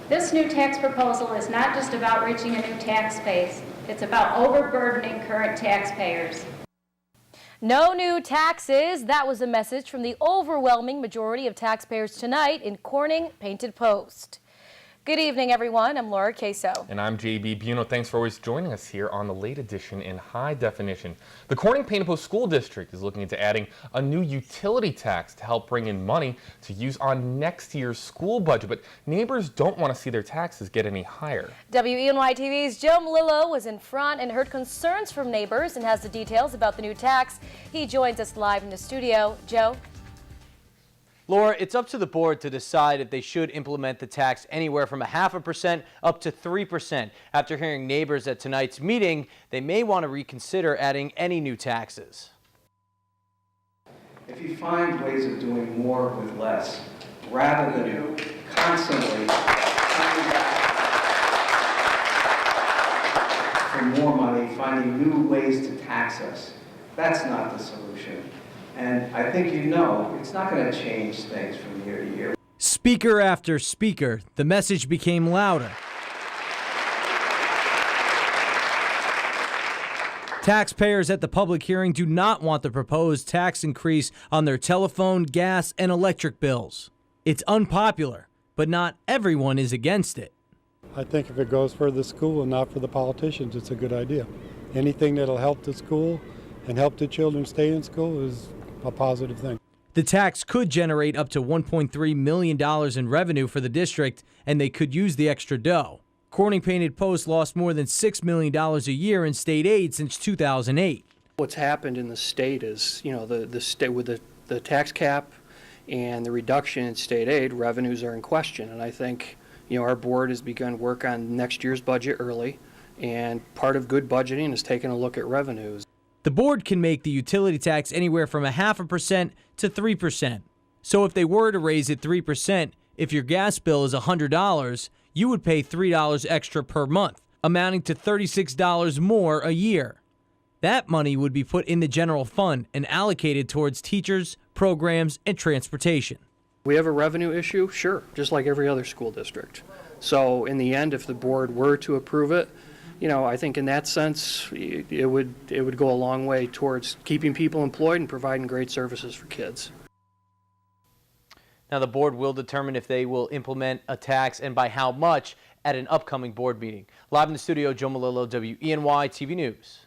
This new tax proposal is not just about reaching a new tax base, it's about overburdening current taxpayers. No new taxes. That was a message from the overwhelming majority of taxpayers tonight in Corning Painted Post. Good evening, everyone. I'm Laura Queso. And I'm JB Buno. Thanks for always joining us here on the late edition in high definition. The Corning Painted Post School District is looking into adding a new utility tax to help bring in money to use on next year's school budget. But neighbors don't want to see their taxes get any higher. WENY TV's Joe Melillo was in front and heard concerns from neighbors and has the details about the new tax. He joins us live in the studio. Joe? Laura, it's up to the board to decide if they should implement the tax anywhere from 0.5% up to 3%. After hearing neighbors at tonight's meeting, they may want to reconsider adding any new taxes. If you find ways of doing more with less, rather than constantly coming back for more money, finding new ways to tax us, that's not the solution. And I think you know it's not going to change things from year to year. Speaker after speaker, the message became louder. Taxpayers at the public hearing do not want the proposed tax increase on their telephone, gas, and electric bills. It's unpopular, but not everyone is against it. I think if it goes for the school and not for the politicians, it's a good idea. Anything that'll help the school and help the children stay in school is a positive thing. The tax could generate up to $1.3 million in revenue for the district, and they could use the extra dough. Corning Painted Post lost more than $6 million a year in state aid since 2008. What's happened in the state is, the state with the tax cap and the reduction in state aid, revenues are in question. And I think, our board has begun work on next year's budget early, and part of good budgeting is taking a look at revenues. The board can make the utility tax anywhere from 0.5% to 3%. So if they were to raise it 3%, if your gas bill is $100, you would pay $3 extra per month, amounting to $36 more a year. That money would be put in the general fund and allocated towards teachers, programs, and transportation. We have a revenue issue? Sure, just like every other school district. So in the end, if the board were to approve it, I think in that sense, it would go a long way towards keeping people employed and providing great services for kids. Now, the board will determine if they will implement a tax and by how much at an upcoming board meeting. Live in the studio, Joe Melillo, WENY TV News.